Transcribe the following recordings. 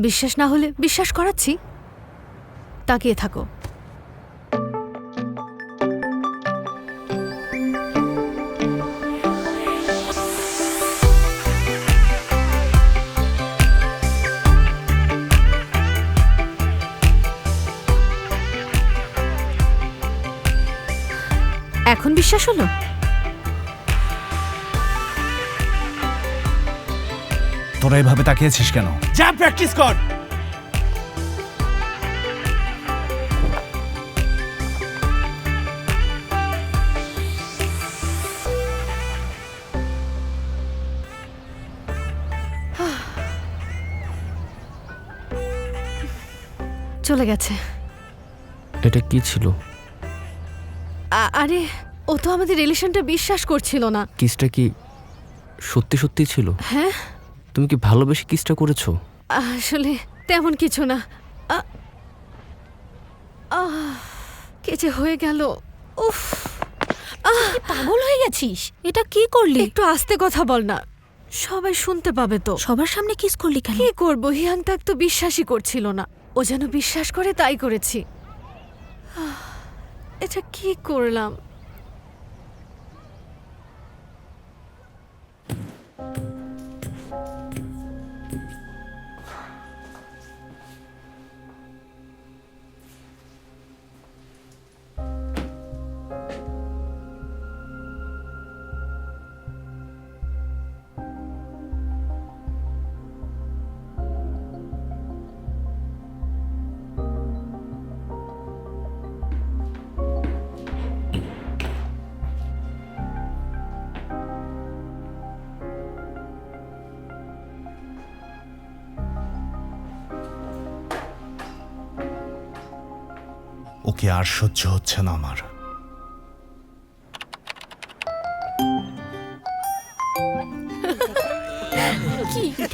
বিশ্বাস না হলে বিশ্বাস করাচ্ছি, তাকিয়ে থাকো। এখন বিশ্বাস হলো? তোরা এভাবে তাকিয়েছিস কেন? যা প্র্যাকটিস কর। চলে গেছে। এটা কি ছিল? আরে ও তো আমাদের রিলেশনটা বিশ্বাস করছিল না। কিসটা কি সত্যি সত্যি ছিল? হ্যাঁ, তুমি কি ভালোবেসে কিসটা করেছো? আসলে তেমন কিছু না। কে যে হয়ে গেল। উফ, পাগল হয়ে গেছিস? এটা কি করলি? একটু আস্তে কথা বল না, সবাই শুনতে পাবে তো। সবার সামনে কিস করলি কেন? কি করবো, হিয়াং তাক তো বিশ্বাসই করছিল না। ও যেন বিশ্বাস করে তাই করেছি। এটা কি করলাম? ওকে আর সহ্য হচ্ছে না আমার।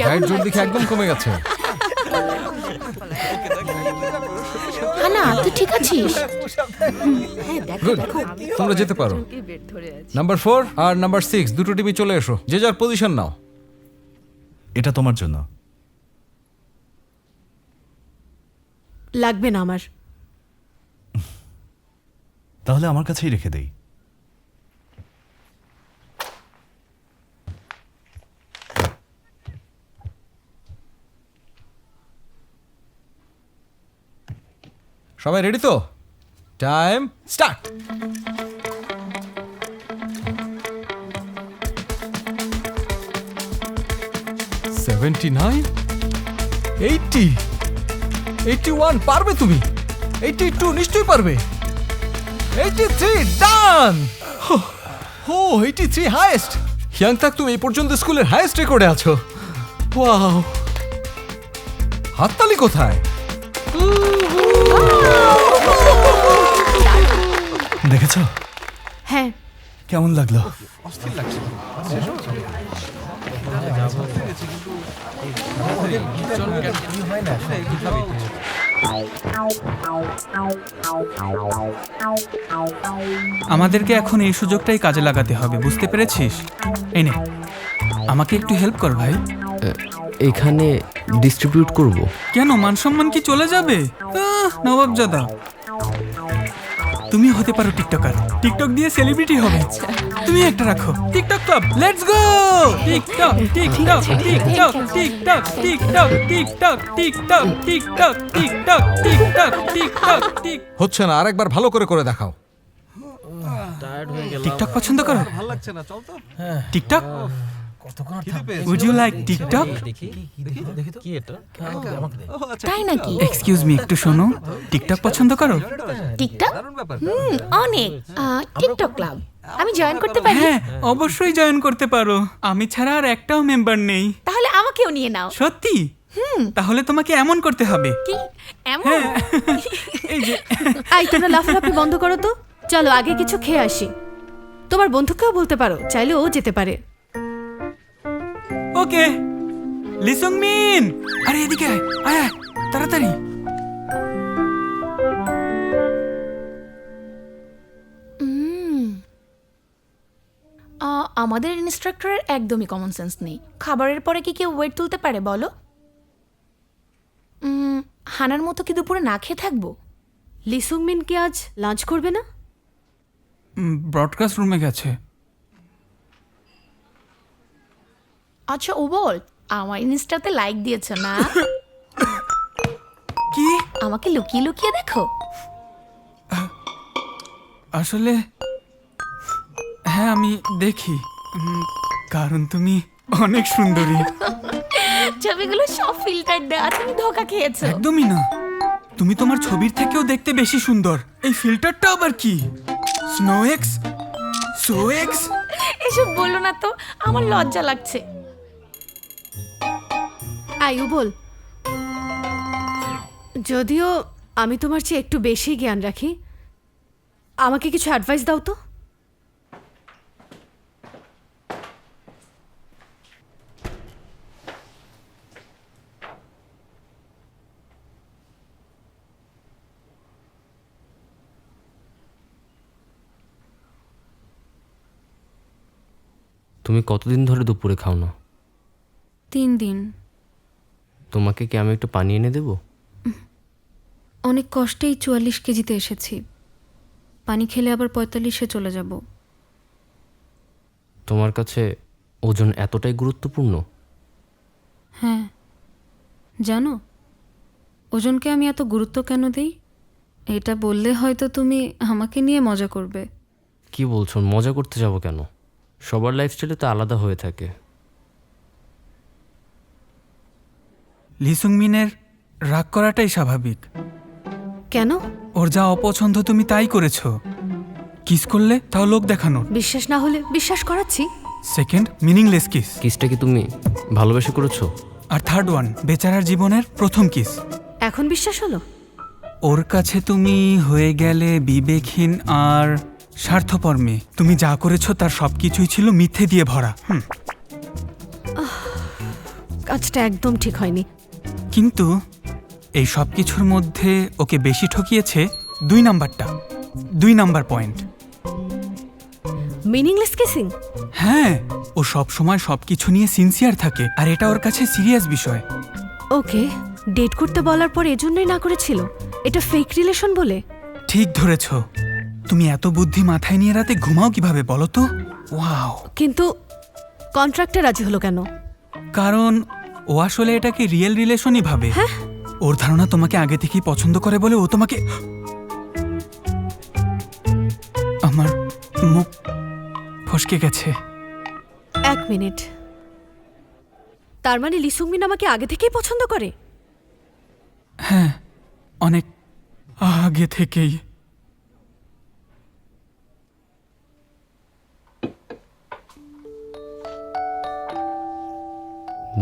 হাইড্রোল দেখে একদম কমে গেছে। হানা, তুই ঠিক আছিস? গুড, তোমরা যেতে পারো। নাম্বার 4 আর নাম্বার 6 দুটো টিমই চলে এসো, যে যার পজিশন নাও। এটা তোমার জন্য। লাগবে না আমার। তাহলে আমার কাছেই রেখে দেই। সবাই রেডি তো? Time start. $79, $80, $81 পারবে তুমি? 82 নিশ্চয়ই পারবে। 83 ডান। ও 83 হাইয়েস্ট। হিয়াং তাক তুমি এই পর্যন্ত স্কুলের হাইয়েস্ট রেকর্ডে আছো। ওয়াও, হাততালি কোথায়? দেখেছো হ্যাঁ, কেমন লাগলো? আমাদেরকে এখন এই সুযোগটাই কাজে লাগাতে হবে, বুঝতে পেরেছিস? এই নে, আমাকে একটু হেল্প কর ভাই। এখানে ডিস্ট্রিবিউট করব। কেন, মান সম্মান কি চলে যাবে? নবাবজাদা, তুমি হতে পারো টিকটকার, টিকটক দিয়ে সেলিব্রিটি হবে। তুমি একটা রাখো, TikTok club, let's go! TikTok TikTok TikTok TikTok TikTok TikTok TikTok TikTok TikTok TikTok TikTok tick. হচ্ছে না, আরেকবার ভালো করে করে দেখাও। টিকটক পছন্দ করো? TikTok? Would you like TikTok? তাই নাকি? এক্সকিউজ মি, একটু শোনো। টিকটক পছন্দ করো? টিকটক? অনেক। টিকটক ক্লাব আমি জয়েন করতে পারি? হ্যাঁ, অবশ্যই জয়েন করতে পারো। আমি ছাড়া আর একটাও মেম্বার নেই। তাহলে আমাকেও নিয়ে নাও। সত্যি? তাহলে তোমাকে এমন করতে হবে। কি এমন? হ্যাঁ, এই যে। আই তোমরা লাফালাফি বন্ধ করো তো। চলো আগে কিছু খেয়ে আসি। তোমার বন্ধুকেও বলতে পারো, চাইলে ও যেতে পারে। ওকে, লিসুং মিন, আরে এদিকে আয়, আয় আয়, তাড়াতাড়ি। আমাদের ইনস্ট্রাক্টরের একদমই কমন সেন্স নেই। খাবারের পরে কি কেউ ওয়েট তুলতে পারে বলো? হানার মতো কি দুপুরে না খেয়ে থাকবো? লিসুংমিন কি আজ লাঞ্চ করবে না? ব্রডকাস্ট রুমে গেছে। আচ্ছা ও বল, আমার ইনস্টাতে লাইক দিয়েছ না? কি? আমাকে লুকিয়ে লুকিয়ে দেখো। আসলে হ্যাঁ, আমি দেখি। কারণ তুমি অনেক সুন্দরী। ছবিগুলো সব ফিল্টার দেওয়া, তুমি ধোকা খেয়েছো। একদমই না, তুমি তোমার ছবির থেকেও দেখতে বেশি সুন্দর। এই ফিল্টারটা আবার কি? Snow x, so x. এসব বলো না তো, আমার লজ্জা লাগছে। আয়ু বল, যদিও আমি তোমার চেয়ে একটু বেশি জ্ঞান রাখি, আমাকে কিছু অ্যাডভাইস দাও তো। তুমি কতদিন ধরে দুপুরে খাও না? 3 দিন। তোমাকে কি আমি একটু পানি এনে দেবো? অনেক কষ্টেই 44 কেজিতে এসেছি। পানি খেলে আবার 45-এ চলে যাব। তোমার কাছে ওজন এতটাই গুরুত্বপূর্ণ? হ্যাঁ, জানো ওজনকে আমি এত গুরুত্ব কেন দিই? এটা বললে হয়তো তুমি আমাকে নিয়ে মজা করবে। কি বলছো? মজা করতে যাব কেন? সবার লাইফস্টাইলে তো আলাদা হয়ে থাকে। লিসুংমিনের রাগ করাটাই স্বাভাবিক। কেন? ওর যা অপছন্দ তুমি তাই করেছো। কিস করলে তাও লোক দেখানোর। বিশ্বাস না হলে বিশ্বাস করাচ্ছি। Second, meaningless kiss. কিসটা কি তুমি ভালোবেসে করেছো? আর থার্ড ওয়ান, বেচারার জীবনের প্রথম কিস। এখন বিশ্বাস হলো? ওর কাছে তুমি হয়ে গেলে বিবেকহীন আর স্বার্থপর মেয়ে। তুমি যা করেছো তার সবকিছুই ছিল মিথ্যে দিয়ে ভরা। কাজটা একদম ঠিক হয়নি। কিন্তু এই সব কিছুর মধ্যে ওকে বেশি ঠকিয়েছে 2 নাম্বারটা। 2 নাম্বার পয়েন্ট। Meaningless kissing? হ্যাঁ, ও সব সময় সবকিছু নিয়ে সিনসিয়ার থাকে আর এটা ওর কাছে সিরিয়াস বিষয়। ওকে, ডেট করতে বলার পর এজন্যই না করেছিল? এটা ফেক রিলেশন বলে? ঠিক ধরেছ। তুমি এত বুদ্ধি মাথায় নিয়ে রাতে ঘুমাও কিভাবে বলো তো? ওয়াও। কিন্তু কন্ট্রাক্টে রাজি হলো কেন? কারণ ও আসলে এটাকে রিয়েল রিলেশনই ভাবে। ওর ধারণা তোমাকে আগে থেকেই পছন্দ করে বলে ও তোমাকে। আমার মুখ ফসকে গেছে। 1 মিনিট, তার মানে লিসুংমিন আমাকে আগে থেকেই পছন্দ করে? হ্যাঁ, অনেক আগে থেকেই।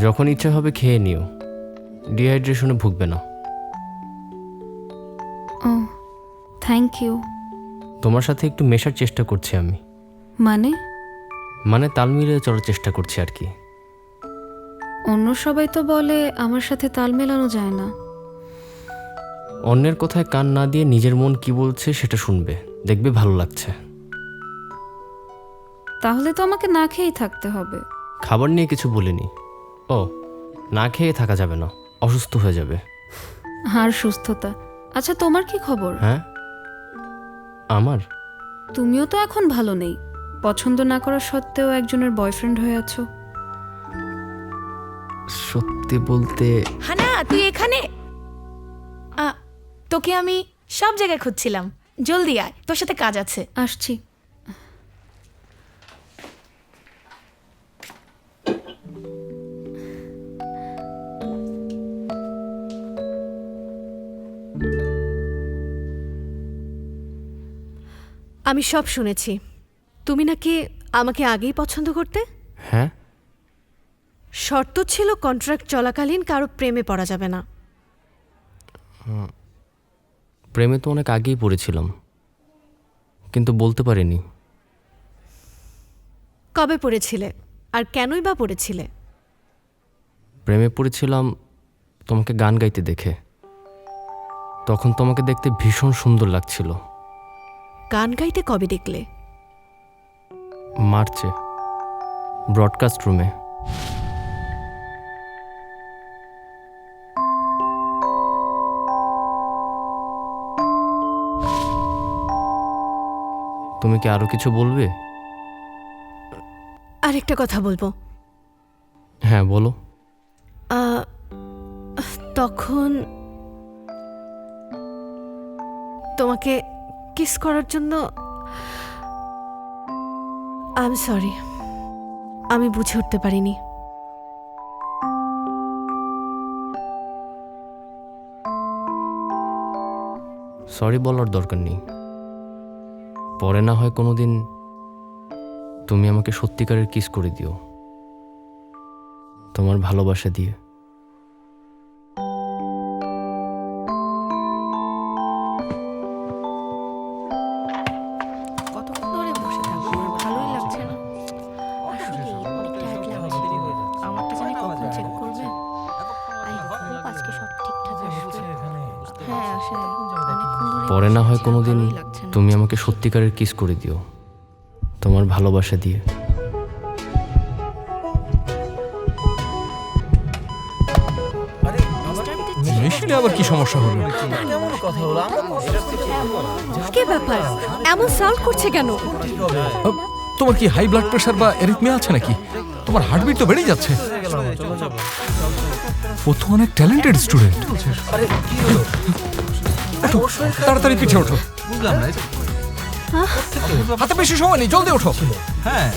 যখন ইচ্ছা হবে খেয়ে নিও, ডিহাইড্রেশনে ভুগবে না। ও, থ্যাংক ইউ। তোমার সাথে একটু মেশার চেষ্টা করছি আমি। মানে তাল মিলিয়ে চলার চেষ্টা করছি আর কি। অন্য সবাই তো বলে আমার সাথে তাল মেলানো যায় না। অন্যের কথায় কান না দিয়ে নিজের মন কি বলছে সেটা শুনবে, দেখবে ভালো লাগছে। তাহলে তো আমাকে না খেয়েই থাকতে হবে। খাবার নিয়ে কিছু বলিনি। ও, না খেয়ে থাকা যাবে না, অসুস্থ হয়ে যাবে। আর সুস্থতা। আচ্ছা, তোমার কি খবর? হ্যাঁ, আমার? তুমিও তো এখন ভালো নেই। পছন্দ না করা সত্ত্বেও একজনের বয়ফ্রেন্ড হয়ে আছো। সত্যি বলতে হানা, তুই এখানে? তোকে আমি সব জায়গায় খুঁজছিলাম। জলদি আয়, তোর সাথে কাজ আছে। আসছি। আমি সব শুনেছি। তুমি নাকি আমাকে আগেই পছন্দ করতে? হ্যাঁ, শর্ত ছিল কন্ট্রাক্ট চলাকালীন কারো প্রেমে পড়া যাবে না। প্রেমে তো অনেক আগেই পড়েছিলাম, কিন্তু বলতে পারিনি। কবে পড়েছিলে আর কেনই বা পড়েছিলে? প্রেমে পড়েছিলাম তোমাকে গান গাইতে দেখে। তখন তোমাকে দেখতে ভীষণ সুন্দর লাগছিল। গান গাইতে কবে দেখলে? মার্চে, ব্রডকাস্ট রুমে। তুমি কি আরো কিছু বলবে? আরেকটা কথা বলবো। হ্যাঁ বলো। তখন তোমাকে কিস করার জন্য আই এম সরি, আমি বুঝে উঠতে পারিনি। সরি বলার দরকার নেই। পরে না হয় কোনোদিন তুমি আমাকে সত্যিকারের কিস করে দিও, তোমার ভালোবাসা দিয়ে। কতক্ষণ ধরে বসে থাকবো, আমার ভালোই লাগছে না। আসলে অনেক টায়ার্ড লাগছে। আমারটা জানি কখন চেক করবে। আই হোপ আজকে সব ঠিকঠাক আসবে। হ্যাঁ আসে, অনেকক্ষণ ধরে পরে না হয় বসে আছি, কোনোদিন ভালোই লাগছে না। তুমি আমাকে সত্যিকারের কিস করে দিও, তোমার ভালোবাসা দিয়ে। মেশিনে আবার কি সমস্যা হলো? কি ব্যাপার, এমন সাউন্ড করছে কেন? তোমার কি হাই ব্লাড প্রেশার বা এরিথমিয়া আছে নাকি? তোমার হার্টবিট তো বেড়ে যাচ্ছে। ও তো অনেক ট্যালেন্টেড স্টুডেন্ট। তাড়াতাড়ি পিঠে ওঠো। বুঝলাম না। হাতে বেশি সময় নেই, জলদি ওঠো। হ্যাঁ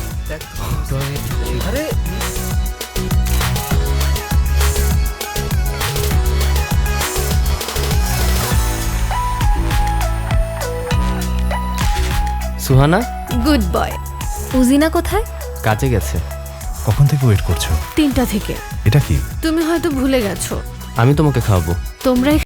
সুহানা, গুড বয়। উজিনা কোথায়? কাজে গেছে। কখন থেকে ওয়েট করছো? 3টা থেকে। এটা কি? তুমি হয়তো ভুলে গেছো, আমি তোমাকে খাওয়াবো। তোমরাই